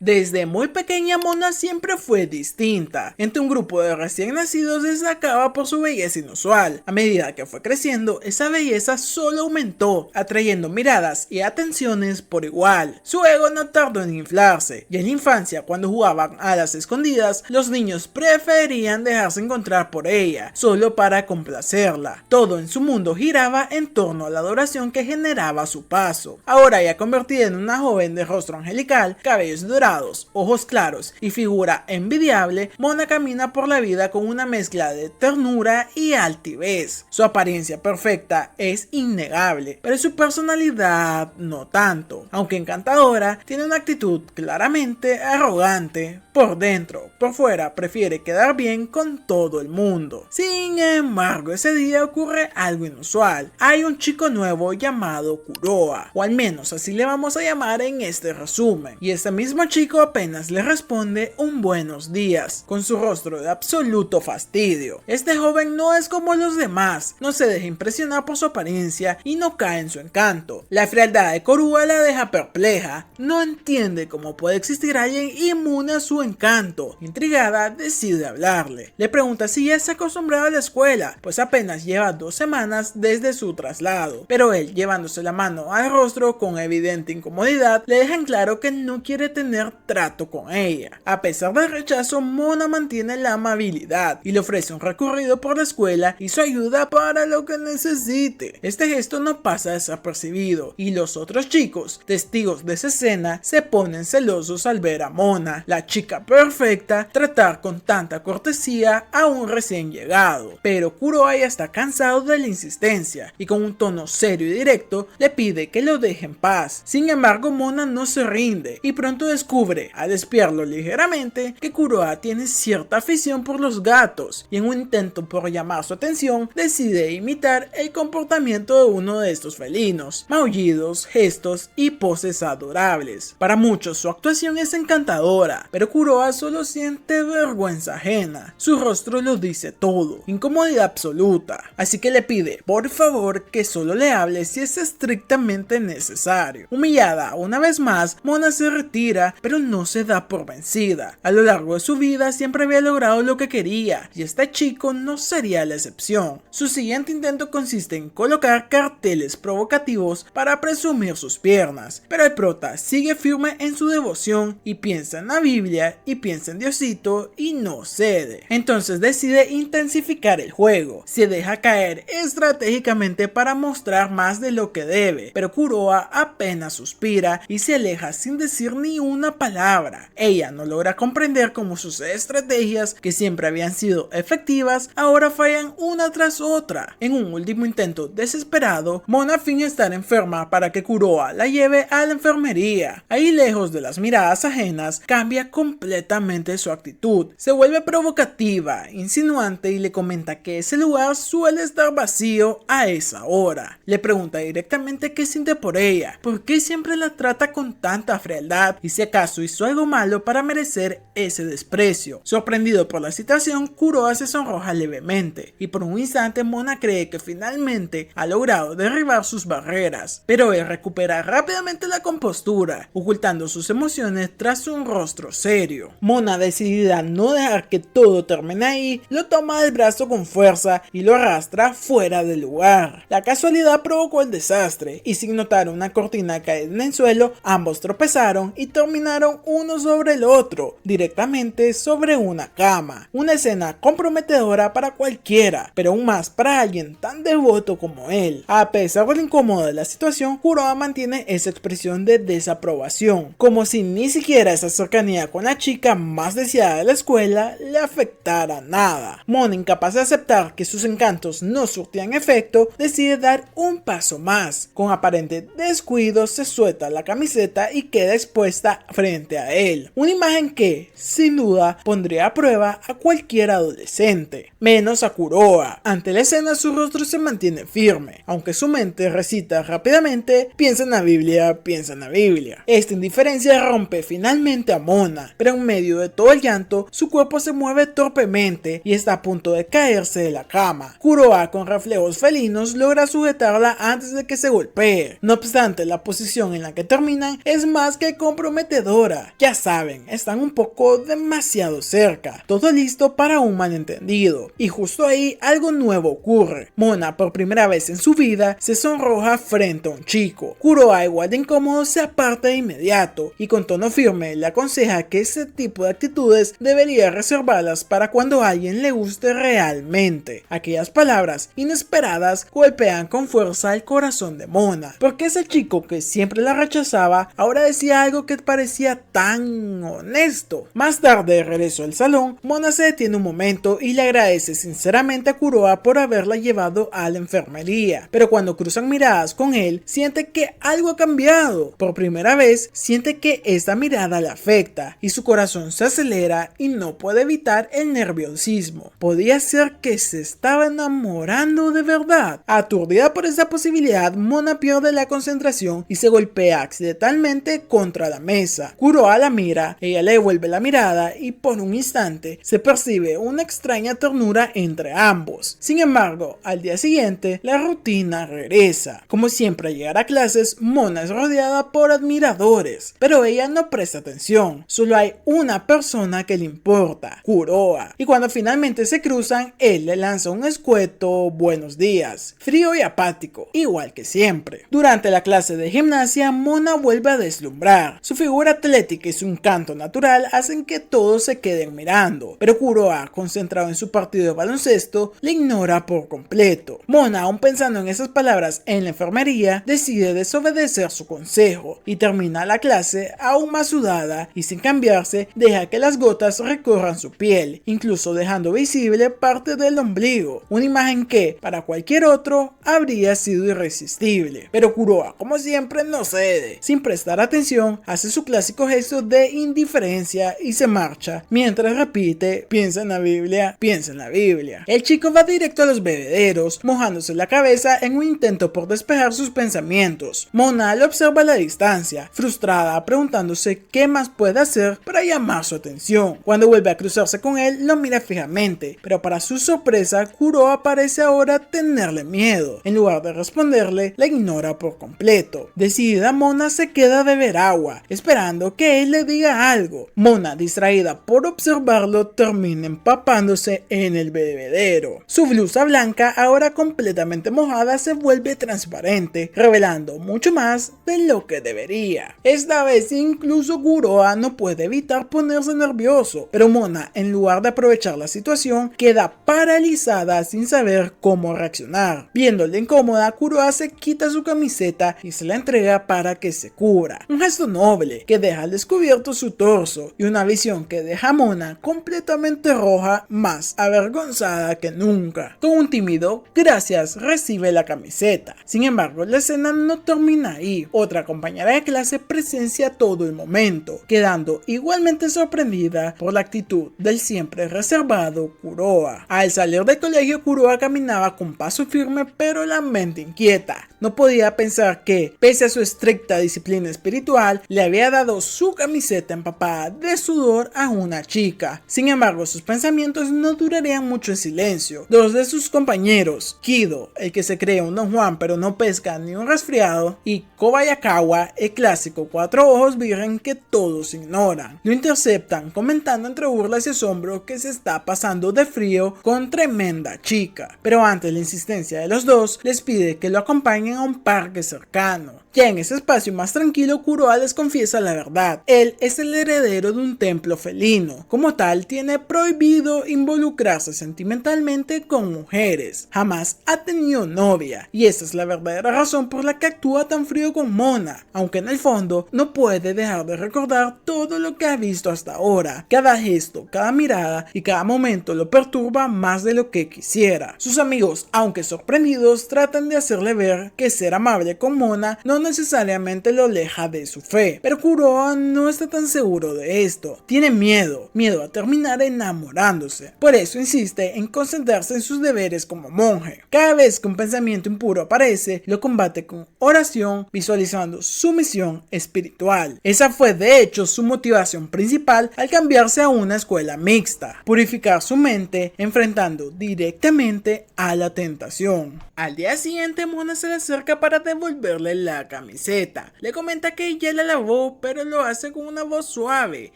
Desde muy pequeña Mona siempre fue distinta. Entre un grupo de recién nacidos destacaba por su belleza inusual. A medida que fue creciendo, esa belleza solo aumentó, atrayendo miradas y atenciones por igual. Su ego no tardó en inflarse, y en la infancia, cuando jugaban a las escondidas, los niños preferían dejarse encontrar por ella, solo para complacerla. Todo en su mundo giraba en torno a la adoración que generaba su paso. Ahora ya convertida en una joven de rostro angelical, cabellos dorados, ojos claros y figura envidiable, Mona camina por la vida con una mezcla de ternura y altivez. Su apariencia perfecta es innegable, pero su personalidad no tanto. Aunque encantadora, tiene una actitud claramente arrogante. Por dentro, por fuera, prefiere quedar bien con todo el mundo. Sin embargo, ese día ocurre algo inusual. Hay un chico nuevo llamado Kuroa, o al menos así le vamos a llamar en este resumen. Y este mismo chico apenas le responde un buenos días, con su rostro de absoluto fastidio. Este joven no es como los demás, no se deja impresionar por su apariencia y no cae en su encanto. La frialdad de Kuroa la deja perpleja, no entiende cómo puede existir alguien inmune a su encanto. Intrigada, decide hablarle. Le pregunta si ya se ha acostumbrado a la escuela, pues apenas lleva 2 semanas desde su traslado. Pero él, llevándose la mano al rostro con evidente incomodidad, le deja en claro que no quiere tener trato con ella. A pesar del rechazo, Mona mantiene la amabilidad y le ofrece un recorrido por la escuela y su ayuda para lo que necesite. Este gesto no pasa desapercibido y los otros chicos, testigos de esa escena, se ponen celosos al ver a Mona, la chica perfecta, tratar con tanta cortesía a un recién llegado. Pero Kuroa ya está cansado de la insistencia y con un tono serio y directo le pide que lo deje en paz. Sin embargo, Mona no se rinde y pronto descubre, al espiarlo ligeramente, que Kuroa tiene cierta afición por los gatos y en un intento por llamar su atención decide imitar el comportamiento de uno de estos felinos, maullidos, gestos y poses adorables. Para muchos su actuación es encantadora, pero Kuroa solo siente vergüenza ajena. Su rostro lo dice todo, incomodidad absoluta, así que le pide por favor que solo le hable si es estrictamente necesario. Humillada una vez más, Mona se retira, pero no se da por vencida. A lo largo de su vida siempre había logrado lo que quería, y este chico no sería la excepción. Su siguiente intento consiste en colocar carteles provocativos para presumir sus piernas, pero el prota sigue firme en su devoción y piensa en la Biblia y piensa en Diosito y no cede. Entonces decide intensificar el juego, se deja caer estratégicamente para mostrar más de lo que debe, pero Kuroa apenas suspira y se aleja sin decir ni una palabra. Ella no logra comprender cómo sus estrategias, que siempre habían sido efectivas, ahora fallan una tras otra. En un último intento desesperado, Mona finge estar enferma para que Kuroa la lleve a la enfermería. Ahí, lejos de las miradas ajenas, cambia completamente su actitud. Se vuelve provocativa, insinuante y le comenta que ese lugar suele estar vacío a esa hora. Le pregunta directamente qué siente por ella, por qué siempre la trata con tanta frialdad y si acaso hizo algo malo para merecer ese desprecio. Sorprendido por la situación, Kuroa se sonroja levemente y por un instante Mona cree que finalmente ha logrado derribar sus barreras, pero él recupera rápidamente la compostura, ocultando sus emociones tras un rostro serio. Mona, decidida a no dejar que todo termine ahí, lo toma del brazo con fuerza y lo arrastra fuera del lugar. La casualidad provocó el desastre y sin notar una cortina caer en el suelo, ambos tropezaron y terminaron uno sobre el otro, directamente sobre una cama. Una escena comprometedora para cualquiera, pero aún más para alguien tan devoto como él. A pesar de lo incómodo de la situación, Kuroa mantiene esa expresión de desaprobación, como si ni siquiera esa cercanía con la chica más deseada de la escuela le afectara nada. Mona, incapaz de aceptar que sus encantos no surtían efecto, decide dar un paso más. Con aparente descuido se suelta la camiseta y queda expuesta frente a él. Una imagen que, sin duda, pondría a prueba a cualquier adolescente, menos a Kuroa. Ante la escena su rostro se mantiene firme, aunque su mente recita rápidamente: piensa en la Biblia, piensa en la Biblia. Esta indiferencia rompe finalmente a Mona, pero en medio de todo el llanto, su cuerpo se mueve torpemente y está a punto de caerse de la cama. Kuroa, con reflejos felinos, logra sujetarla antes de que se golpee. No obstante, la posición en la que terminan es más que comprometedora. admiradora. Ya saben, están un poco demasiado cerca, todo listo para un malentendido. Y justo ahí algo nuevo ocurre. Mona, por primera vez en su vida, se sonroja frente a un chico. Kuroa, igual de incómodo, se aparta de inmediato y con tono firme le aconseja que ese tipo de actitudes debería reservarlas para cuando a alguien le guste realmente. Aquellas palabras inesperadas golpean con fuerza el corazón de Mona, porque ese chico que siempre la rechazaba ahora decía algo que parecía tan honesto. Más tarde, de regreso al salón, Mona se detiene un momento y le agradece sinceramente a Kuroa por haberla llevado a la enfermería, pero cuando cruzan miradas con él, siente que algo ha cambiado. Por primera vez, siente que esta mirada le afecta y su corazón se acelera y no puede evitar el nerviosismo. Podía ser que se estaba enamorando de verdad. Aturdida por esa posibilidad, Mona pierde la concentración y se golpea accidentalmente contra la mesa. Kuroa la mira, ella le devuelve la mirada y por un instante se percibe una extraña ternura entre ambos. Sin embargo, al día siguiente, la rutina regresa. Como siempre al llegar a clases, Mona es rodeada por admiradores, pero ella no presta atención. Solo hay una persona que le importa, Kuroa. Y cuando finalmente se cruzan, él le lanza un escueto buenos días, frío y apático, igual que siempre. Durante la clase de gimnasia, Mona vuelve a deslumbrar. Su figura atlética y su encanto natural hacen que todos se queden mirando, pero Kuroa, concentrado en su partido de baloncesto, le ignora por completo. Mona, aún pensando en esas palabras en la enfermería, decide desobedecer su consejo y termina la clase aún más sudada y sin cambiarse deja que las gotas recorran su piel, incluso dejando visible parte del ombligo, una imagen que para cualquier otro habría sido irresistible. Pero Kuroa, como siempre, no cede. Sin prestar atención, hace su clásico gesto de indiferencia y se marcha, mientras repite: piensa en la Biblia, piensa en la Biblia. El chico va directo a los bebederos, mojándose la cabeza en un intento por despejar sus pensamientos. Mona lo observa a la distancia, frustrada, preguntándose qué más puede hacer para llamar su atención. Cuando vuelve a cruzarse con él, lo mira fijamente, pero para su sorpresa, Kuroa parece ahora tenerle miedo. En lugar de responderle, la ignora por completo. Decidida, Mona se queda a beber agua, esperando que él le diga algo. Mona, distraída por observarlo, termina empapándose en el bebedero. Su blusa blanca, ahora completamente mojada, se vuelve transparente, revelando mucho más de lo que debería. Esta vez incluso Kuroa no puede evitar ponerse nervioso, pero Mona, en lugar de aprovechar la situación, queda paralizada sin saber cómo reaccionar. Viéndola incómoda, Kuroa se quita su camiseta y se la entrega para que se cubra. Un gesto noble que deja al descubierto su torso y una visión que deja a Mona completamente roja, más avergonzada que nunca. Con un tímido "gracias" recibe la camiseta. Sin embargo, la escena no termina ahí. Otra compañera de clase presencia todo el momento, quedando igualmente sorprendida por la actitud del siempre reservado Kuroa. Al salir del colegio, Kuroa caminaba con paso firme pero la mente inquieta. No podía pensar que, pese a su estricta disciplina espiritual, le había dado su camiseta empapada de sudor a una chica. Sin embargo, sus pensamientos no durarían mucho en silencio. Dos de sus compañeros, Kido, el que se cree un Don Juan pero no pesca ni un resfriado, y Kobayakawa, el clásico cuatro ojos virgen que todos ignoran, lo interceptan comentando entre burlas y asombro que se está pasando de frío con tremenda chica. Pero ante la insistencia de los dos, les pide que lo acompañen a un parque cercano. Ya en ese espacio más tranquilo, Kuroa les confiesa la verdad. Él es el heredero de un templo felino. Como tal, tiene prohibido involucrarse sentimentalmente con mujeres. Jamás ha tenido novia. Y esa es la verdadera razón por la que actúa tan frío con Mona. Aunque en el fondo, no puede dejar de recordar todo lo que ha visto hasta ahora. Cada gesto, cada mirada y cada momento lo perturba más de lo que quisiera. Sus amigos, aunque sorprendidos, tratan de hacerle ver que ser amable con Mona no necesariamente lo aleja de su fe, pero Kuroa no está tan seguro de esto. Tiene miedo a terminar enamorándose. Por eso insiste en concentrarse en sus deberes como monje. Cada vez que un pensamiento impuro aparece, lo combate con oración, visualizando su misión espiritual. Esa fue de hecho su motivación principal al cambiarse a una escuela mixta: purificar su mente enfrentando directamente a la tentación. Al día siguiente, Mona se le acerca para devolverle la camiseta. Le comenta que ya la lavó, pero lo hace con una voz suave,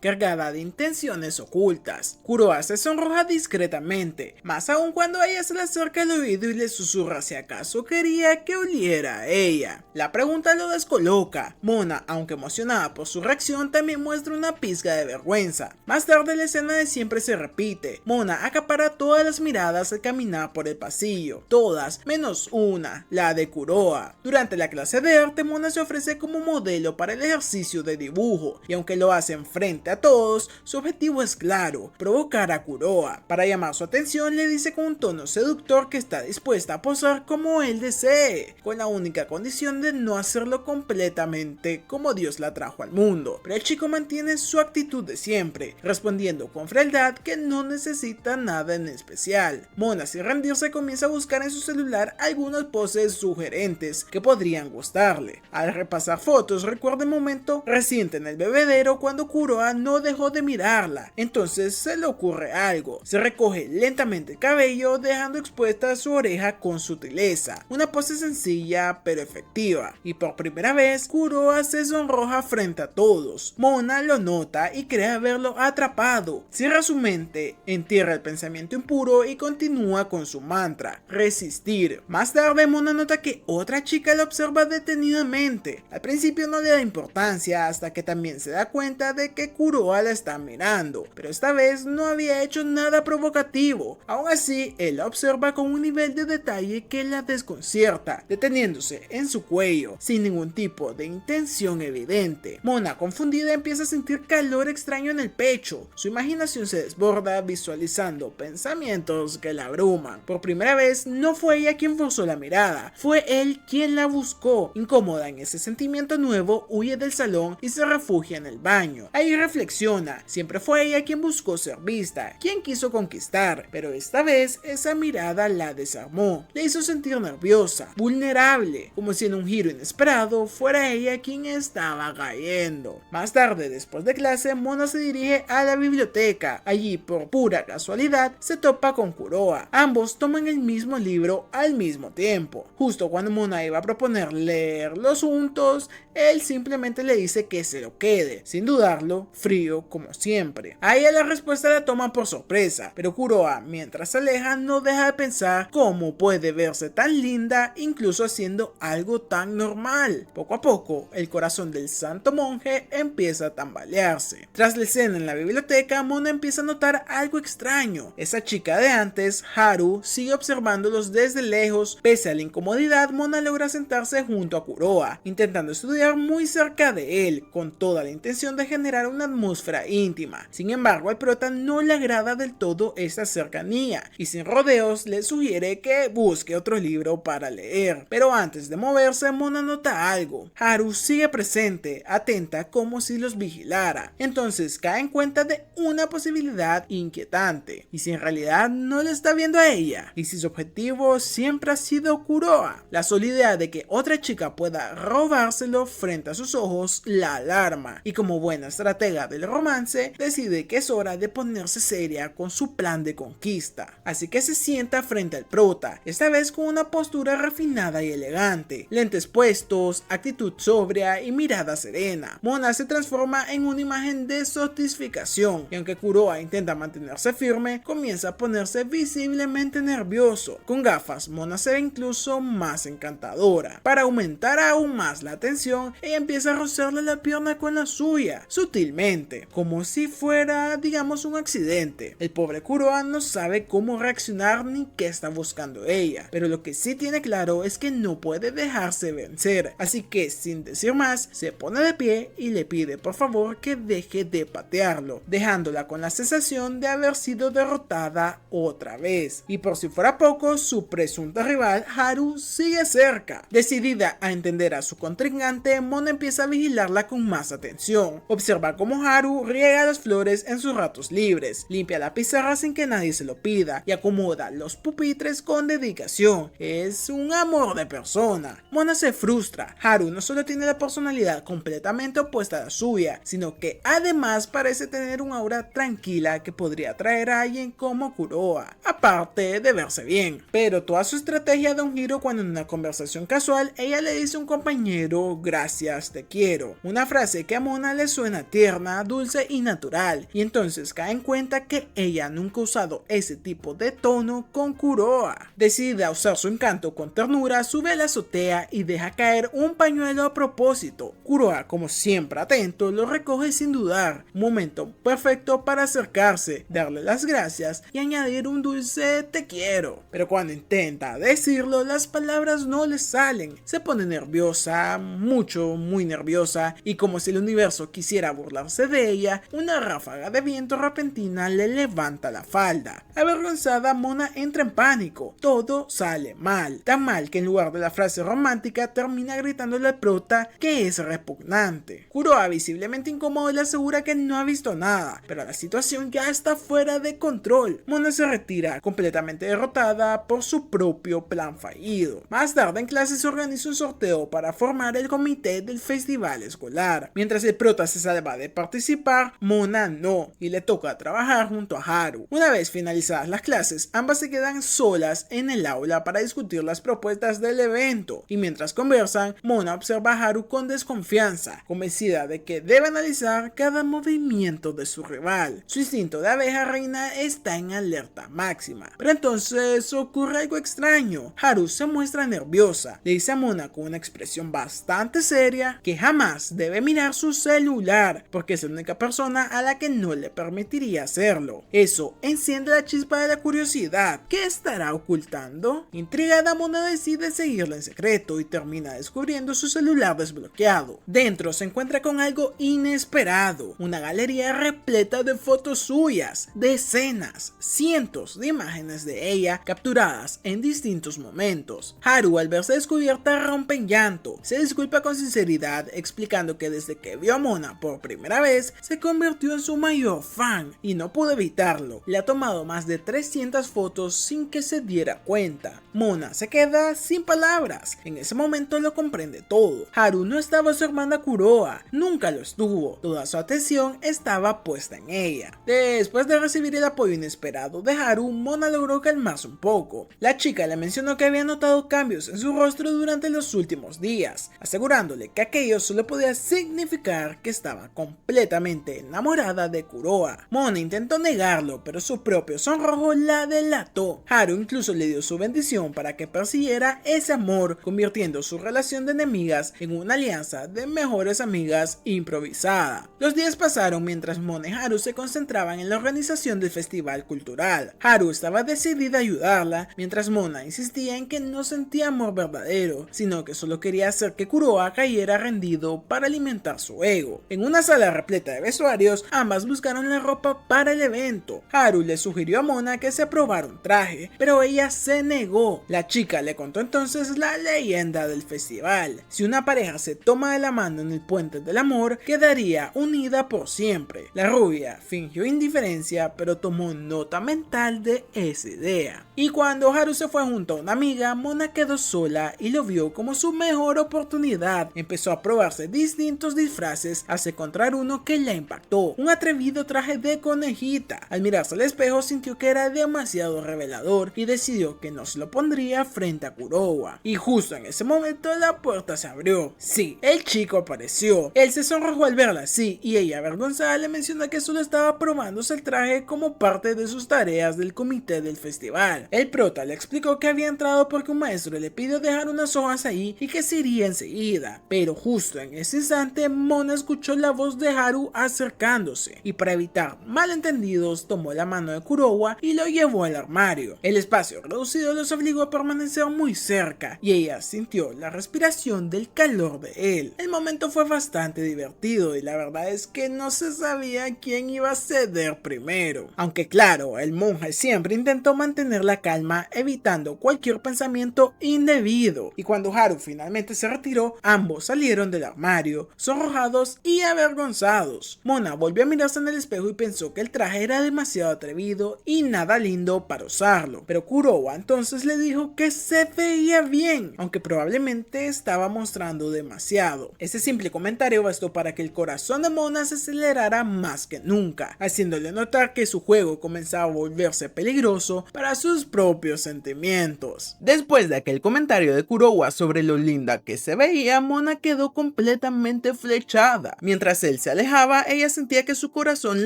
cargada de intenciones ocultas. Kuroa se sonroja discretamente, más aún cuando ella se le acerca al oído y le susurra si acaso quería que oliera a ella. La pregunta lo descoloca. Mona, aunque emocionada por su reacción, también muestra una pizca de vergüenza. Más tarde la escena de siempre se repite. Mona acapara todas las miradas al caminar por el pasillo, todas menos una, la de Kuroa. Durante la clase de arte, Mona se ofrece como modelo para el ejercicio de dibujo, y aunque lo hace frente a todos, su objetivo es claro: provocar a Kuroa. Para llamar su atención, le dice con un tono seductor que está dispuesta a posar como él desee, con la única condición de no hacerlo completamente como Dios la trajo al mundo. Pero el chico mantiene su actitud de siempre, respondiendo con frialdad que no necesita nada en especial. Mona, sin rendirse, comienza a buscar en su celular algunas poses sugerentes que podrían gustarle. Al repasar fotos, recuerda el momento reciente en el bebedero cuando Kuroa no dejó de mirarla. Entonces se le ocurre algo. Se recoge lentamente el cabello, dejando expuesta su oreja con sutileza. Una pose sencilla pero efectiva. Y por primera vez, Kuroa se sonroja frente a todos. Mona lo nota y cree haberlo atrapado. Cierra su mente, entierra el pensamiento impuro y continúa con su mantra: resistir. Más tarde, Mona nota que otra chica la observa detenidamente. Al principio no le da importancia, hasta que también se da cuenta de que Kuroa la está mirando, pero esta vez no había hecho nada provocativo. Aún así, él la observa con un nivel de detalle que la desconcierta, deteniéndose en su cuello, sin ningún tipo de intención evidente. Mona, confundida, empieza a sentir calor extraño en el pecho. Su imaginación se desborda, visualizando pensamientos que la abruman. Por primera vez, no fue ella quien forzó la mirada, fue él quien la buscó. Incómoda en ese sentimiento nuevo, huye del salón y se refugia en el baño. Ahí reflexiona: siempre fue ella quien buscó ser vista, quien quiso conquistar, pero esta vez esa mirada la desarmó, le hizo sentir nerviosa, vulnerable, como si en un giro inesperado fuera ella quien estaba cayendo. Más tarde, después de clase, Mona se dirige a la biblioteca. Allí, por pura casualidad, se topa con Kuroa. Ambos toman el mismo libro al mismo tiempo. Justo cuando Mona iba a proponer leerlos juntos, él simplemente le dice que se lo quede, sin dudarlo, frío como siempre. A ella la respuesta la toma por sorpresa, pero Kuroa, mientras se aleja, no deja de pensar cómo puede verse tan linda incluso haciendo algo tan normal. Poco a poco, el corazón del santo monje empieza a tambalearse. Tras la escena en la biblioteca, Mona empieza a notar algo extraño. Esa chica de antes, Haru, sigue observándolos desde lejos. Pese a la incomodidad, Mona logra sentarse junto a Kuroa, intentando estudiar muy cerca de él, con toda la intención de generar una atmósfera íntima. Sin embargo, al prota no le agrada del todo esta cercanía, y sin rodeos le sugiere que busque otro libro para leer. Pero antes de moverse, Mona nota algo. Haru sigue presente, atenta como si los vigilara. Entonces cae en cuenta de una posibilidad inquietante. ¿Y si en realidad no le está viendo a ella? ¿Y si su objetivo siempre ha sido Kuroa? La sola idea de que otra chica pueda robárselo frente a sus ojos la alarma, y como buena estratega del romance, decide que es hora de ponerse seria con su plan de conquista. Así que se sienta frente al prota, esta vez con una postura refinada y elegante, lentes puestos, actitud sobria y mirada serena. Mona se transforma en una imagen de satisfacción, y aunque Kuroa intenta mantenerse firme, comienza a ponerse visiblemente nervioso. Con gafas, Mona se ve incluso más encantadora. Para aumentar aún más la tensión, ella empieza a rozarle la pierna con la suya, sutilmente, como si fuera, digamos, un accidente. El pobre Kuroa no sabe cómo reaccionar ni qué está buscando ella, pero lo que sí tiene claro es que no puede dejarse vencer, así que sin decir más, se pone de pie y le pide por favor que deje de patearlo, dejándola con la sensación de haber sido derrotada otra vez. Y por si fuera poco, su presunta rival Haru sigue cerca. Decidida a entender a su contrincante, Mona empieza a vigilarla con más atención. Observa cómo Haru riega las flores en sus ratos libres, limpia la pizarra sin que nadie se lo pida y acomoda los pupitres con dedicación. Es un amor de persona. Mona se frustra. Haru no solo tiene la personalidad completamente opuesta a la suya, sino que además parece tener un aura tranquila que podría atraer a alguien como Kuroa, aparte de verse bien. Pero toda su estrategia da un giro cuando en una conversación casual ella le dice un compañero, gracias, te quiero. Una frase que a Mona le suena tierna, dulce y natural, y entonces cae en cuenta que ella nunca ha usado ese tipo de tono con Kuroa. Decidida a usar su encanto con ternura, sube a la azotea y deja caer un pañuelo a propósito. Kuroa, como siempre atento, lo recoge sin dudar. Un momento perfecto para acercarse, darle las gracias y añadir un dulce te quiero. Pero cuando intenta decirlo, las palabras no le salen. Se pone nerviosa, muy nerviosa, y como si el universo quisiera burlarse de ella, una ráfaga de viento repentina le levanta la falda. Avergonzada, Mona entra en pánico. Todo sale mal, tan mal que en lugar de la frase romántica termina gritándole al prota que es repugnante. Kuroa, visiblemente incómodo, le asegura que no ha visto nada, pero la situación ya está fuera de control. Mona se retira completamente derrotada por su propio plan fallido. Más tarde en clase se organiza un sorteo para formar el comité del festival escolar. Mientras el prota se salva de participar, Mona no, y le toca trabajar junto a Haru. Una vez finalizadas las clases, ambas se quedan solas en el aula para discutir las propuestas del evento, y mientras conversan, Mona observa a Haru con desconfianza, convencida de que debe analizar cada movimiento de su rival. Su instinto de abeja reina está en alerta máxima, pero entonces ocurre algo extraño. Haru se muestra nerviosa, le dice a Mona con una expresión bastante seria que jamás debe mirar su celular, porque es la única persona a la que no le permitiría hacerlo. Eso enciende la chispa de la curiosidad. ¿Qué estará ocultando? Intrigada, Mona decide seguirla en secreto y termina descubriendo su celular desbloqueado. Dentro se encuentra con algo inesperado, una galería repleta de fotos suyas, decenas, cientos de imágenes de ella capturadas en distintos momentos. Haru, al verse descubierta, rompe en llanto. Se disculpa con sinceridad, explicando que desde que vio a Mona por primera vez, se convirtió en su mayor fan y no pudo evitarlo. Le ha tomado más de 300 fotos sin que se diera cuenta. Mona se queda sin palabras. En ese momento lo comprende todo. Haru no estaba observando a Kuroa, nunca lo estuvo. Toda su atención estaba puesta en ella. Después de recibir el apoyo inesperado de Haru, Mona logró calmarse un poco. La chica le mencionó que había notado cambios en su rostro durante los últimos días, asegurándole que aquello solo podía significar que estaba completamente enamorada de Kuroa. Mona intentó negarlo, pero su propio sonrojo la delató. Haru incluso le dio su bendición para que persiguiera ese amor, convirtiendo su relación de enemigas en una alianza de mejores amigas improvisada. Los días pasaron mientras Mona y Haru se concentraban en la organización del festival cultural. Haru estaba decidida a ayudarla, mientras Mona insistía en que no sentía amor verdadero, sino que solo quería hacer que Kuroa cayera rendido para alimentar su ego. En una sala repleta de vestuarios, ambas buscaron la ropa para el evento. Haru le sugirió a Mona que se probara un traje, pero ella se negó. La chica le contó entonces la leyenda del festival. Si una pareja se toma de la mano en el puente del amor, quedaría unida por siempre. La rubia fingió indiferencia, pero tomó nota mental de esa idea. Y cuando Haru se fue junto a una amiga, Mona quedó sola y lo vio como su mejor oportunidad. Empezó a probarse distintos disfraces hasta encontrar uno que la impactó, un atrevido traje de conejita. Al mirarse al espejo sintió que era demasiado revelador y decidió que no se lo pondría frente a Kuroa. Y justo en ese momento la puerta se abrió. Sí, el chico apareció. Él se sonrojó al verla así y ella, avergonzada, le mencionó que solo estaba probándose el traje como parte de sus tareas del comité del festival. El prota le explicó que había entrado porque un maestro le pidió dejar unas hojas ahí y que se iría enseguida, pero justo en ese instante Mona escuchó la voz de Haru acercándose y para evitar malentendidos tomó la mano de Kuroa y lo llevó al armario. El espacio reducido los obligó a permanecer muy cerca y ella sintió la respiración del calor de él. El momento fue bastante divertido y la verdad es que no se sabía quién iba a ceder primero, aunque claro, el monje siempre intentó mantener la calma evitando cualquier pensamiento indebido, y cuando Haru finalmente se retiró, ambos salieron del armario, sonrojados y avergonzados. Mona volvió a mirarse en el espejo y pensó que el traje era demasiado atrevido y nada lindo para usarlo, pero Kuroa entonces le dijo que se veía bien, aunque probablemente estaba mostrando demasiado. Ese simple comentario bastó para que el corazón de Mona se acelerara más que nunca, haciéndole notar que su juego comenzaba a volverse peligroso para sus propios sentimientos. Después de aquel comentario de Kuroa sobre lo linda que se veía, Mona quedó completamente flechada. Mientras él se alejaba, ella sentía que su corazón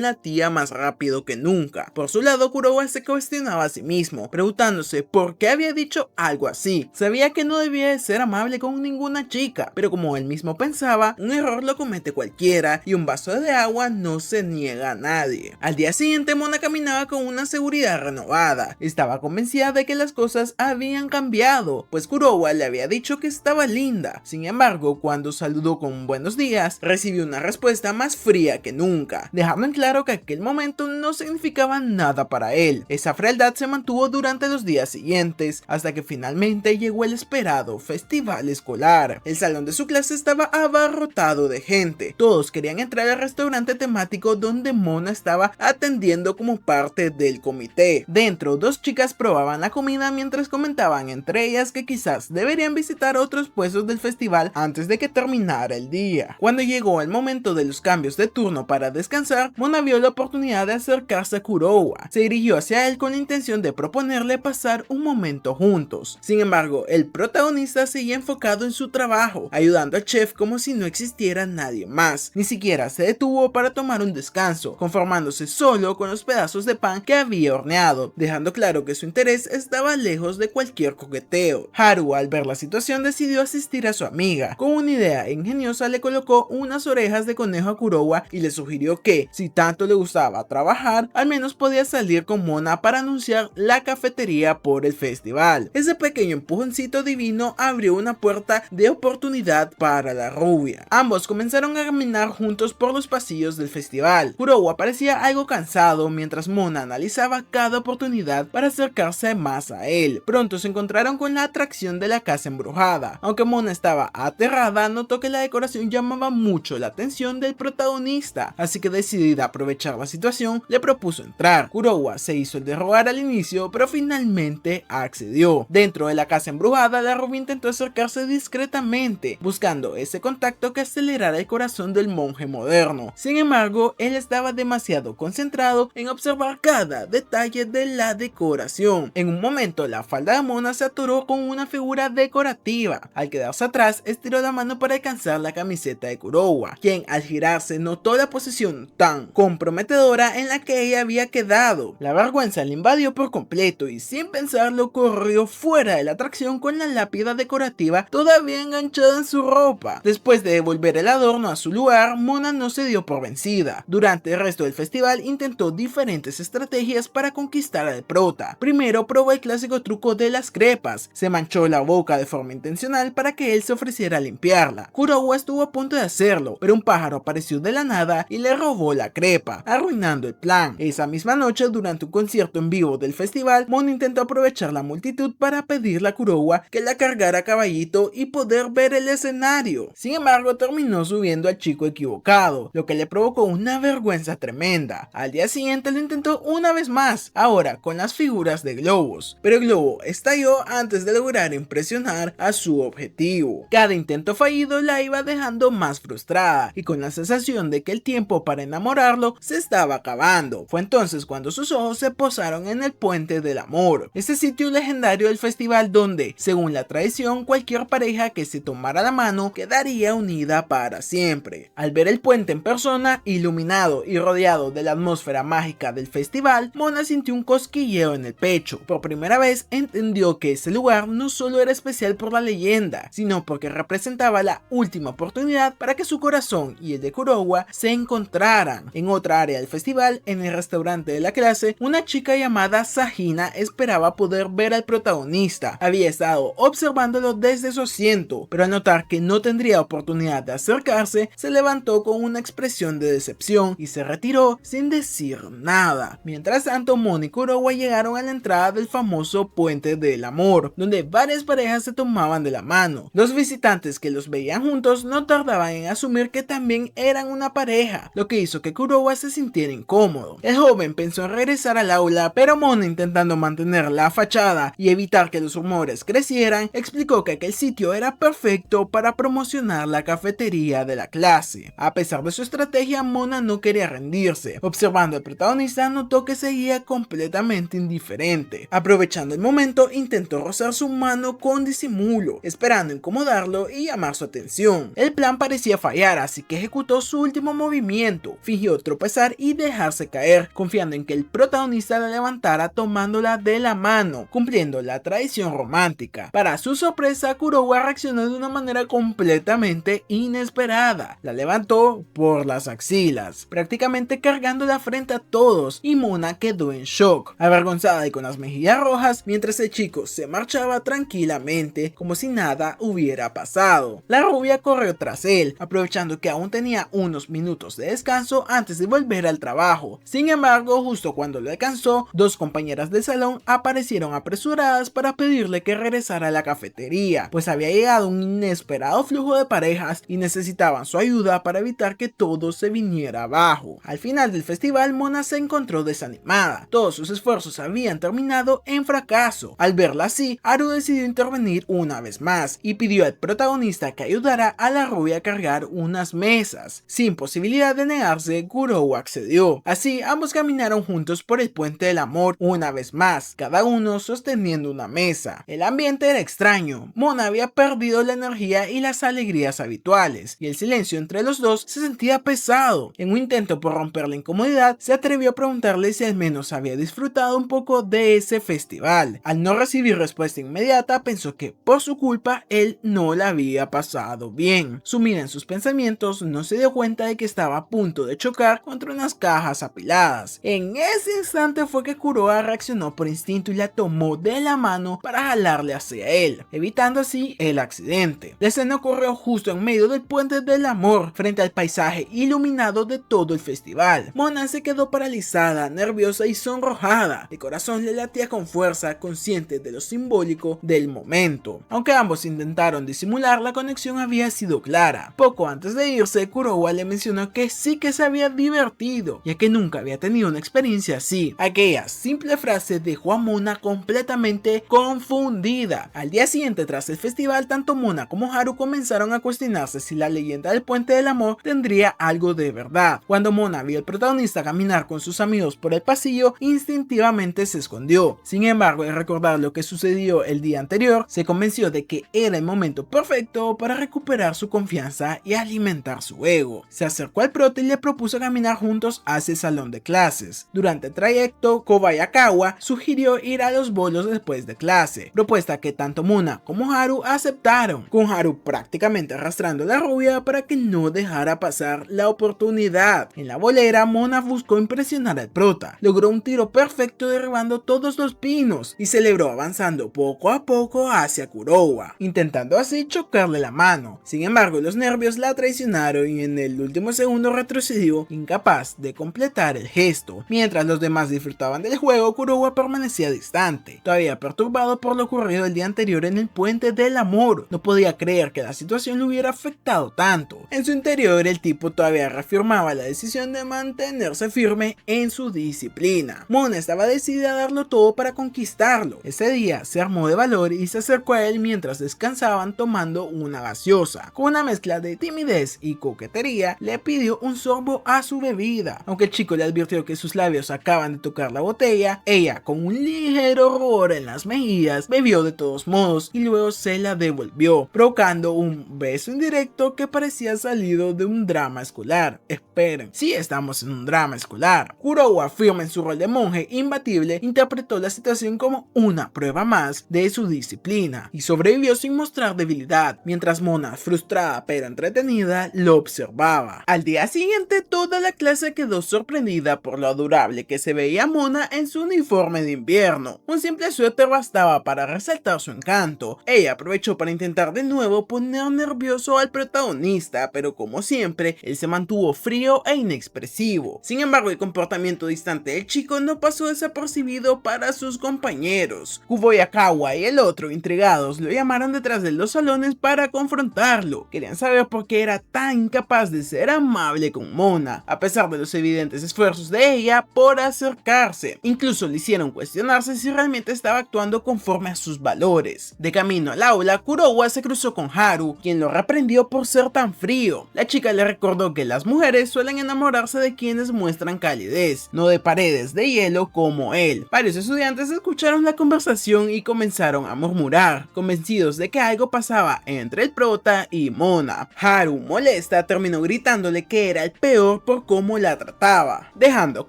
latía más rápido que nunca. Por su lado, Kurowa se cuestionaba a sí mismo, preguntándose por qué había dicho algo así. Sabía que no debía de ser amable con ninguna chica, pero como él mismo pensaba, un error lo comete cualquiera y un vaso de agua no se niega a nadie. Al día siguiente, Mona caminaba con una seguridad renovada. Estaba convencida de que las cosas habían cambiado, pues Kurowa le había dicho que estaba linda. Sin embargo, cuando saludó con buenos días, recibió una respuesta más fría que nunca, dejando en claro que aquel momento no significaba nada para él. Esa frialdad se mantuvo durante los días siguientes, hasta que finalmente llegó el esperado festival escolar. El salón de su clase estaba abarrotado de gente. Todos querían entrar al restaurante temático donde Mona estaba atendiendo como parte del comité. Dentro, dos chicas probaban la comida mientras comentaban entre ellas que quizás deberían visitar otros puestos del festival antes de que terminara el día. Cuando llegó el momento de los cambios de turno para descansar, Mona vio la oportunidad de acercarse a Kurowa. Se dirigió hacia él con la intención de proponerle pasar un momento juntos. Sin embargo, el protagonista seguía enfocado en su trabajo, ayudando al chef como si no existiera nadie más. Ni siquiera se detuvo para tomar un descanso, conformándose solo con los pedazos de pan que había horneado, dejando claro que su interés estaba lejos de cualquier coqueteo. Haru, al ver la situación, decidió asistir a su amiga. Con una idea ingeniosa, le colocó unas orejas de conejo a Kurowa y le sugirió que, si tanto le gustaba trabajar, al menos podía salir con Mona para anunciar la cafetería por el festival. Ese pequeño empujoncito divino abrió una puerta de oportunidad para la rubia. Ambos comenzaron a caminar juntos por los pasillos del festival. Kurowa parecía algo cansado mientras Mona analizaba cada oportunidad para acercarse más a él. Pronto se encontraron con la atracción de la casa embrujada. Aunque Mona estaba aterrada, notó que la decoración llamaba mucho la atención del protagonista, así que decidida a aprovechar la situación, le propuso entrar. Kurowa se hizo el de rogar al inicio, pero finalmente accedió. Dentro de la casa embrujada, la rubia intentó acercarse discretamente, buscando ese contacto que acelerara el corazón del monje moderno. Sin embargo, él estaba demasiado concentrado en observar cada detalle de la decoración. En un momento, la falda de Mona se atoró con una figura decorativa. Al quedarse atrás, estiró la mano para alcanzar la camiseta de Kurowa, quien al girarse notó la posición tan comprometedora en la que ella había quedado. La vergüenza le invadió por completo y sin pensarlo corrió fuera de la atracción con la lápida decorativa todavía enganchada en su ropa. Después de devolver el adorno a su lugar, Mona no se dio por vencida. Durante el resto del festival intentó diferentes estrategias para conquistar al prota. Primero probó el clásico truco de las crepas. Se manchó la boca de forma intencional para que él se ofreciera a limpiarla. Kurowa estuvo a punto de hacerlo, pero un pájaro apareció de la nada y le robó la crepa, arruinando el plan. Esa misma noche, durante un concierto en vivo del festival, Mona intentó aprovechar la multitud para pedirle a Kurowa que la cargara a caballito y poder ver el escenario. Sin embargo, terminó subiendo al chico equivocado, lo que le provocó una vergüenza tremenda. Al día siguiente lo intentó una vez más, ahora con las figuras de globos, pero el globo estalló antes de lograr impresionar a su objetivo. Cada intento fallido la iba dejando más frustrada y con la sensación de que el tiempo para enamorarlo se estaba acabando. Fue entonces cuando sus ojos se posaron en el Puente del Amor, ese sitio legendario del festival donde, según la tradición, cualquier pareja que se tomara la mano quedaría unida para siempre. Al ver el puente en persona, iluminado y rodeado de la atmósfera mágica del festival, Mona sintió un cosquilleo en el pecho. Por primera vez entendió que ese lugar no solo era especial por la leyenda, sino porque representaba la última oportunidad para que su corazón y el de Kurowa se encontraran. En otra área del festival, en el restaurante de la clase, una chica llamada Sajina esperaba poder ver al protagonista. Había estado observándolo desde su asiento, pero al notar que no tendría oportunidad de acercarse, se levantó con una expresión de decepción y se retiró sin decir nada. Mientras tanto, Mona y Kurowa llegaron a la entrada del famoso Puente del Amor, donde varias parejas se tomaban de la mano. Los visitantes que los veían juntos no tardaban en asumir que también eran una pareja, lo que hizo que Kurowa se sintiera incómodo. El joven pensó en regresar al aula, pero Mona, intentando mantener la fachada y evitar que los rumores crecieran, explicó que aquel sitio era perfecto para promocionar la cafetería de la clase. A pesar de su estrategia, Mona no quería rendirse. Observando al protagonista, notó que seguía completamente indiferente. Aprovechando el momento, intentó rozar su mano con disimulo, esperando incomodarlo y llamar su atención. El plan parecía fallar, así que ejecutó su último movimiento, fingió tropezar y dejarse caer, confiando en que el protagonista la levantara tomándola de la mano, cumpliendo la tradición romántica. Para su sorpresa, Kurowa reaccionó de una manera completamente inesperada. La levantó por las axilas, prácticamente cargándola frente a todos, y Mona quedó en shock, avergonzada y con las mejillas rojas, mientras el chico se marchaba tranquilamente como si nada hubiera pasado. La rubia corrió tras él, aprovechando que aún tenía unos minutos de descanso antes de volver al trabajo. Sin embargo, justo cuando lo alcanzó, dos compañeras del salón aparecieron apresuradas para pedirle que regresara a la cafetería, pues había llegado un inesperado flujo de parejas y necesitaban su ayuda para evitar que todo se viniera abajo. Al final del festival, Mona se encontró desanimada. Todos sus esfuerzos habían terminado en fracaso. Al verla así, Haru decidió intervenir una vez más y pidió al protagonista que ayudara a la rubia a cargar unas mesas. Sin posibilidad de negarse, Kurowa accedió. Así, ambos caminaron juntos por el puente del amor una vez más, cada uno sosteniendo una mesa. El ambiente era extraño. Mona había perdido la energía y las alegrías habituales, y el silencio entre los dos se sentía pesado. En un intento por romper la incomodidad, se atrevió a preguntarle si al menos había disfrutado un poco de ese festival. Al no recibir respuesta inmediata, pensó que por su culpa él no la había pasado bien. Sumida en sus pensamientos, no se dio cuenta de que estaba a punto de chocar contra unas cajas apiladas. En ese instante fue que Kurowa reaccionó por instinto y la tomó de la mano para jalarle hacia él, evitando así el accidente. La escena ocurrió justo en medio del puente del amor, frente al paisaje iluminado de todo el festival. Mona se quedó paralizada, nerviosa y sonrojada. El corazón le latía con fuerza, consciente de lo simbólico del momento. Aunque ambos intentaron disimular, la conexión había sido clara. Poco antes de irse, Kurowa le mencionó que sí que se había divertido, ya que nunca había tenido una experiencia así. Aquella simple frase dejó a Mona completamente confundida. Al día siguiente, tras el festival, tanto Mona como Haru comenzaron a cuestionarse si la leyenda del puente del amor tendría algo de verdad. Cuando Mona vio al protagonista caminar con sus amigos por el pasillo, instintivamente se escondió. Sin embargo, al recordar lo que sucedió el día anterior, se convenció de que era el momento perfecto para recuperar su confianza y alimentar su ego. Se acercó al prota y le propuso caminar juntos hacia el salón de clases. Durante el trayecto, Kobayakawa sugirió ir a los bolos después de clase, propuesta que tanto Mona como Haru aceptaron, con Haru prácticamente arrastrando a la rubia para que no dejara pasar la oportunidad. En la bolera, Mona buscó impresionar al prota, logró un tiro perfecto derribando todos los pinos y celebró avanzando poco a poco hacia Kurowa, intentando así chocarle la mano. Sin embargo, los nervios la traicionaron y en el último segundo retrocedió, incapaz de completar el gesto. Mientras los demás disfrutaban del juego, Kurowa permanecía distante, todavía perturbado por lo ocurrido el día anterior en el puente del amor. No podía creer que la situación lo hubiera afectado tanto. En su interior, el tipo todavía reafirmaba la decisión de mantenerse firme en su disciplina. Mona estaba decidida a darlo todo para conquistarlo. Ese día se armó de valor y se acercó a él mientras descansaban tomando una gaseosa. Con una mezcla de timidez y coquetería, le pidió un sorbo a su bebida. Aunque el chico le advirtió que sus labios acaban de tocar la botella, ella, con un ligero rubor en las mejillas, bebió de todos modos y luego se la devolvió, provocando un beso indirecto que parecía salido de un drama escolar. Esperen, sí estamos en un drama escolar. Kurowa, firme en su rol de monje imbatible, interpretó la situación como una prueba más de su disciplina y sobrevivió sin mostrar debilidad, mientras Mona, frustrada pero entretenida, lo observaba. Al día siguiente, toda la clase quedó sorprendida por lo adorable que se veía Mona en su uniforme de invierno. Un simple suéter bastaba para resaltar su encanto. Ella aprovechó para intentar de nuevo poner nervioso al protagonista, pero como siempre, él se mantuvo frío e inexpresivo. Sin embargo, el comportamiento distante del chico no pasó desapercibido para sus compañeros. Kobayakawa y el otro, intrigados, lo llamaron detrás de los salones para confrontarlo. Querían saber por qué era tan incapaz de ser amable con Mona, a pesar de los evidentes esfuerzos de ella por acercarse. Incluso le hicieron cuestionarse si realmente estaba actuando conforme a sus valores. De camino al aula, Kurowa se cruzó con Haru, quien lo reprendió por ser tan frío. La chica le recordó que las mujeres suelen enamorarse de quienes muestran calidez, no de paredes de hielo como él. Varios estudiantes escucharon la conversación y comenzaron a murmurar, convencidos convencidos de que algo pasaba entre el prota y Mona. Haru, molesta, terminó gritándole que era el peor por cómo la trataba, dejando a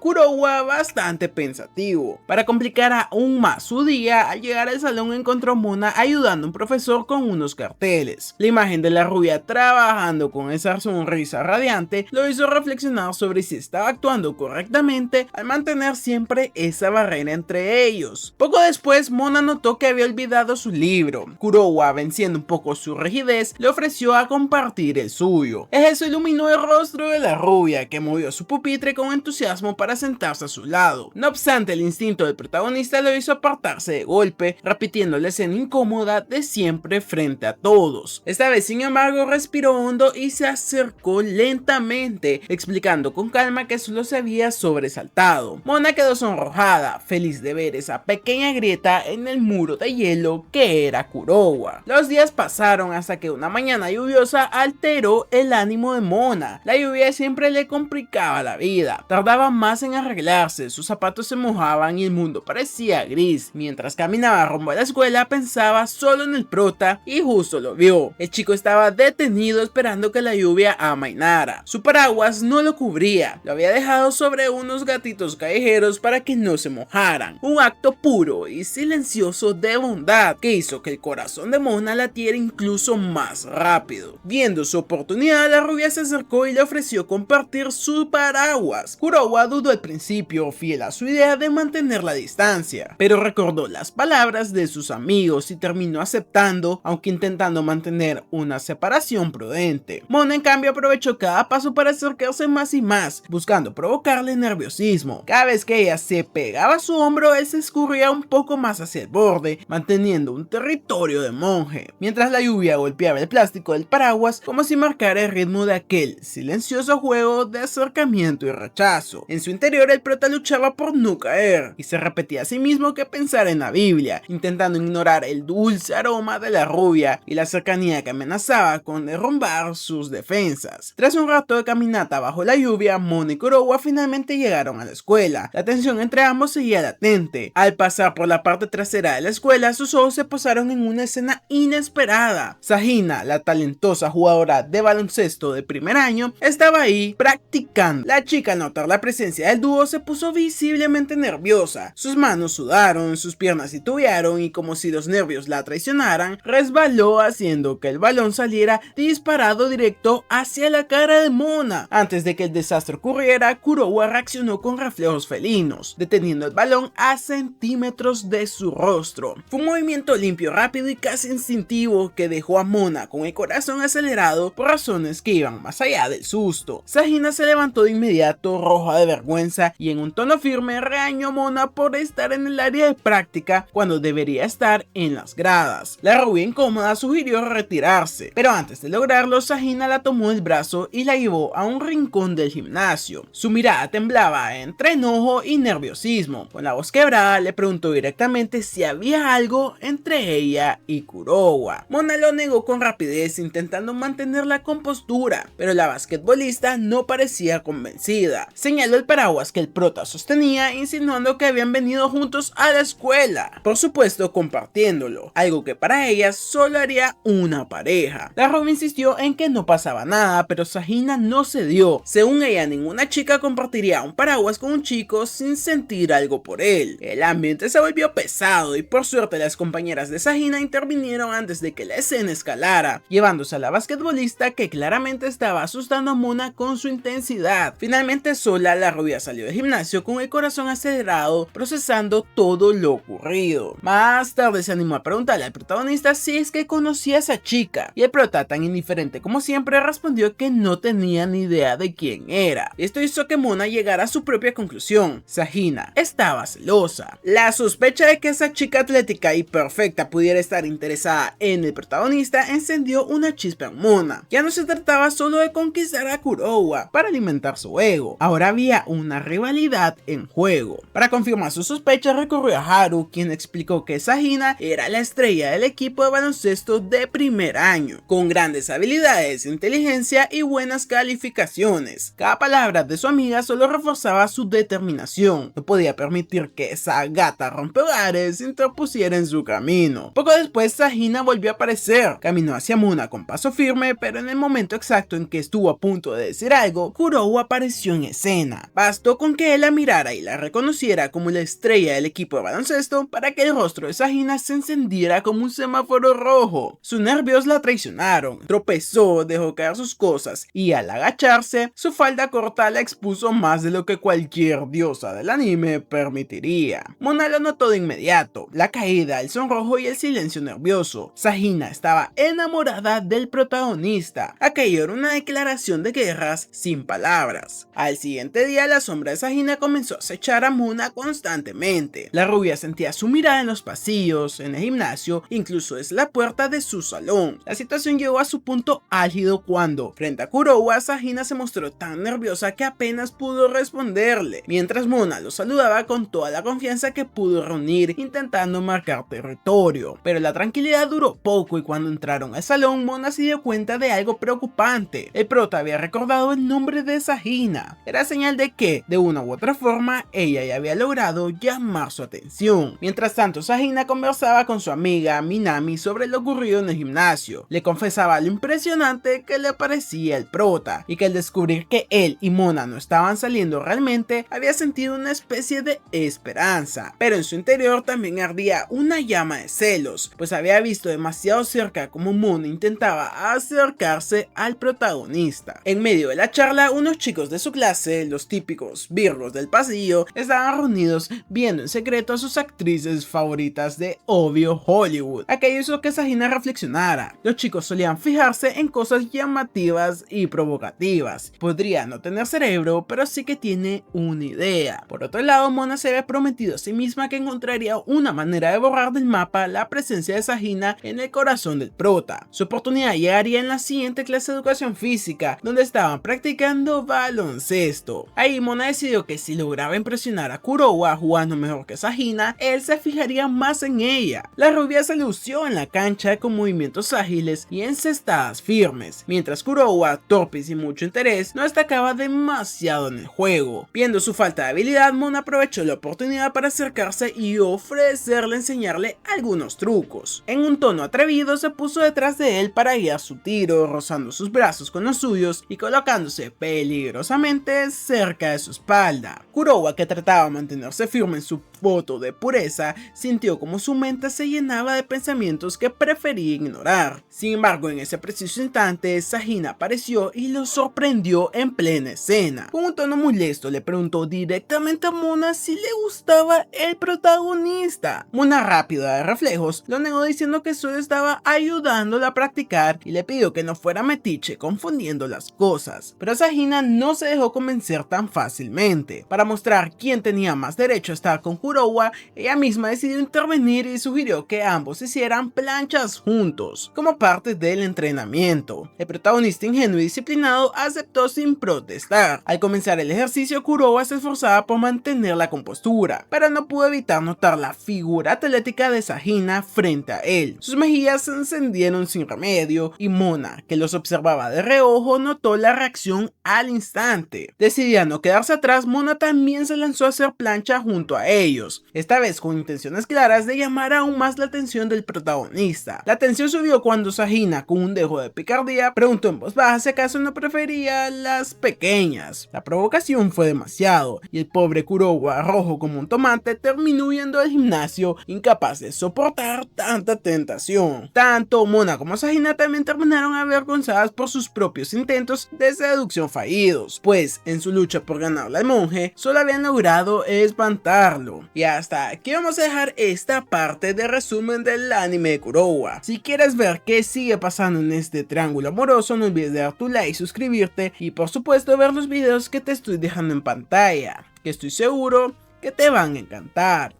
Kurowa bastante pensativo. Para complicar aún más su día, al llegar al salón encontró a Mona ayudando a un profesor con unos carteles. La imagen de la rubia trabajando con esa sonrisa radiante lo hizo reflexionar sobre si estaba actuando correctamente al mantener siempre esa barrera entre ellos. Poco después, Mona notó que había olvidado su libro. Kurowa, venciendo un poco su rigidez, le ofreció a compartir el suyo. Eso iluminó el rostro de la rubia, que movió su pupitre con entusiasmo para sentarse a su lado. No obstante, el instinto del protagonista lo hizo apartarse de golpe, repitiendo la escena incómoda de siempre frente a todos. Esta vez, sin embargo, respiró hondo y se acercó lentamente, explicando con calma que solo se había sobresaltado. Mona quedó sonrojada, feliz de ver esa pequeña grieta en el muro de hielo que era Kurowa. Los días pasaron hasta que una mañana lluviosa alteró el ánimo de Mona. La lluvia siempre le complicaba la vida, tardaba más en arreglarse, sus zapatos se mojaban y el mundo parecía gris. Mientras caminaba rumbo a la escuela pensaba solo en el prota y justo lo vio. El chico estaba detenido esperando que la lluvia amainara. Su paraguas no lo cubría, lo había dejado sobre unos gatitos callejeros para que no se mojaran. Un acto puro y silencioso de bondad que hizo que el corazón de Mona latiera incluso más rápido. Viendo su oportunidad, la rubia se acercó y le ofreció compartir su paraguas. Kurowa dudó al principio, fiel a su idea de mantener la distancia, pero recordó las palabras de sus amigos y terminó aceptando, aunque intentando mantener una separación prudente. Mona, en cambio, aprovechó cada paso para acercarse más y más, buscando provocarle nerviosismo. Cada vez que ella se pegaba a su hombro, él se escurría un poco más hacia el borde, manteniendo un territorio de monje, mientras la lluvia golpeaba el plástico del paraguas como si marcara el ritmo de aquel silencioso juego de acercamiento y rechazo. En su interior, el prota luchaba por no caer y se repetía a sí mismo que pensara en la Biblia, intentando ignorar el dulce aroma de la rubia y la cercanía que amenazaba con derrumbar sus defensas. Tras un rato de caminata bajo la lluvia, Mona y Kurowa finalmente llegaron a la escuela. La tensión entre ambos seguía latente. Al pasar por la parte trasera de la escuela, sus ojos se posaron en una escena inesperada. Sahina, la talentosa jugadora de baloncesto de primer año, estaba ahí practicando. La chica, al notar la presencia del dúo, se puso visiblemente nerviosa. Sus manos sudaron, sus piernas titubearon y, como si los nervios la traicionaran, resbaló haciendo que el balón saliera disparado directo hacia la cara de Mona. Antes de que el desastre ocurriera, Kurowa reaccionó con reflejos felinos, deteniendo el balón a centímetros de su rostro. Fue un movimiento limpio, rápido y casi instintivo que dejó a Mona con el corazón acelerado por razones que iban más allá del susto. Sahina se levantó de inmediato, roja de vergüenza, y en un tono firme regañó a Mona por estar en el área de práctica cuando debería estar en las gradas. La rubia, incómoda, sugirió retirarse, pero antes de lograrlo, Sahina la tomó del brazo y la llevó a un rincón del gimnasio. Su mirada temblaba entre enojo y nerviosismo. Con la voz quebrada, le preguntó directamente si había algo entre ella y Kurowa. Mona lo negó con rapidez, intentando mantener la compostura, pero la basquetbolista no parecía convencida. Señaló el paraguas que el prota sostenía, insinuando que habían venido juntos a la escuela, por supuesto compartiéndolo, algo que para ella solo haría una pareja. La rubia insistió en que no pasaba nada, pero Sahina no cedió. Según ella, ninguna chica compartiría un paraguas con un chico sin sentir algo por él. El ambiente se volvió pesado y por suerte las compañeras de Sahina intervinieron antes de que la escena escalara, llevándose a la basquetbolista, que claramente estaba asustando a Mona con su intensidad. Finalmente sola, la rubia salió del gimnasio con el corazón acelerado, procesando todo lo ocurrido. Más tarde se animó a preguntarle al protagonista si es que conocía a esa chica, y el prota, tan indiferente como siempre, respondió que no tenía ni idea de quién era. Esto hizo que Mona llegara a su propia conclusión: Sahina estaba celosa. La sospecha de que esa chica atlética y perfecta pudiera estar interesada en el protagonista encendió una chispa en Mona. Ya no se trataba solo de conquistar a Kurowa para alimentar su ego, ahora había una rivalidad en juego. Para confirmar sus sospechas, recurrió a Haru, quien explicó que Sahina era la estrella del equipo de baloncesto de primer año, con grandes habilidades, inteligencia y buenas calificaciones. Cada palabra de su amiga solo reforzaba su determinación. No podía permitir que esa gata rompehogares se interpusiera en su camino. Poco después, después Sahina volvió a aparecer, caminó hacia Mona con paso firme, pero en el momento exacto en que estuvo a punto de decir algo, Kuroue apareció en escena. Bastó con que él la mirara y la reconociera como la estrella del equipo de baloncesto para que el rostro de Sahina se encendiera como un semáforo rojo. Sus nervios la traicionaron, tropezó, dejó caer sus cosas y al agacharse, su falda corta la expuso más de lo que cualquier diosa del anime permitiría. Mona lo notó de inmediato, la caída, el sonrojo y el silencio nervioso. Sahina estaba enamorada del protagonista. Aquello era una declaración de guerras sin palabras. Al siguiente día, la sombra de Sahina comenzó a acechar a Mona constantemente. La rubia sentía su mirada en los pasillos, en el gimnasio, incluso desde la puerta de su salón. La situación llegó a su punto álgido cuando, frente a Kuroue, Sahina se mostró tan nerviosa que apenas pudo responderle, mientras Mona lo saludaba con toda la confianza que pudo reunir, intentando marcar territorio. Pero la tranquilidad duró poco y cuando entraron al salón, Mona se dio cuenta de algo preocupante. El prota había recordado el nombre de Sahina. Era señal de que, de una u otra forma, ella ya había logrado llamar su atención. Mientras tanto, Sahina conversaba con su amiga Minami sobre lo ocurrido en el gimnasio. Le confesaba lo impresionante que le parecía el prota, y que al descubrir que él y Mona no estaban saliendo realmente, había sentido una especie de esperanza. Pero en su interior también ardía una llama de celos, pues había visto demasiado cerca cómo Mona intentaba acercarse al protagonista. En medio de la charla, unos chicos de su clase, los típicos virgos del pasillo, estaban reunidos viendo en secreto a sus actrices favoritas de obvio Hollywood. Aquello hizo que Sahina reflexionara. Los chicos solían fijarse en cosas llamativas y provocativas. Podría no tener cerebro, pero sí que tiene una idea. Por otro lado, Mona se había prometido a sí misma que encontraría una manera de borrar del mapa la presencia de Sahina en el corazón del prota. Su oportunidad llegaría en la siguiente clase de educación física, donde estaban practicando baloncesto. Ahí Mona decidió que si lograba impresionar a Kuroue jugando mejor que Sahina, él se fijaría más en ella. La rubia se lució en la cancha con movimientos ágiles y encestadas firmes, mientras Kuroue, torpe y sin mucho interés, no destacaba demasiado en el juego. Viendo su falta de habilidad, Mona aprovechó la oportunidad para acercarse y ofrecerle enseñarle algunos trucos. En un tono atrevido, se puso detrás de él para guiar su tiro, rozando sus brazos con los suyos y colocándose peligrosamente cerca de su espalda. Kuroue, que trataba de mantenerse firme en su voto de pureza, sintió como su mente se llenaba de pensamientos que prefería ignorar. Sin embargo, en ese preciso instante, Sahina apareció y lo sorprendió en plena escena. Con un tono muy molesto, le preguntó directamente a Mona si le gustaba el protagonista. Mona, rápida de reflejos, lo negó diciendo que solo estaba ayudándola a practicar y le pidió que no fuera metiche confundiendo las cosas. Pero Sahina no se dejó convencer tan fácilmente. Para mostrar quién tenía más derecho a estar con Kuroue, ella misma decidió intervenir y sugirió que ambos hicieran planchas juntos, como parte del entrenamiento. El protagonista ingenuo y disciplinado aceptó sin protestar. Al comenzar el ejercicio, Kuroue se esforzaba por mantener la compostura, pero no pudo evitar notar la figura atlética de Sahina frente a él. Sus mejillas se encendieron sin remedio y Mona, que los observaba de reojo, notó la reacción al instante. Decidida a no quedarse atrás, Mona también se lanzó a hacer plancha junto a ellos, esta vez con intenciones claras de llamar aún más la atención del protagonista. La tensión subió cuando Sahina, con un dejo de picardía, preguntó en voz baja si acaso no prefería las pequeñas. La provocación fue demasiado y el pobre Kuroue, rojo como un tomate, terminó huyendo del gimnasio, incapaz de soportar tanta tentación. Tanto Mona como Sahina también terminaron avergonzadas por sus propios intentos de seducción fallidos, pues en su lucha por ganarle al monje solo habían logrado espantarlo. Y hasta aquí vamos a dejar esta parte de resumen del anime de Kuroue. Si quieres ver qué sigue pasando en este triángulo amoroso, no olvides de dar tu like, suscribirte y por supuesto ver los videos que te estoy dejando en pantalla, que estoy seguro que te van a encantar.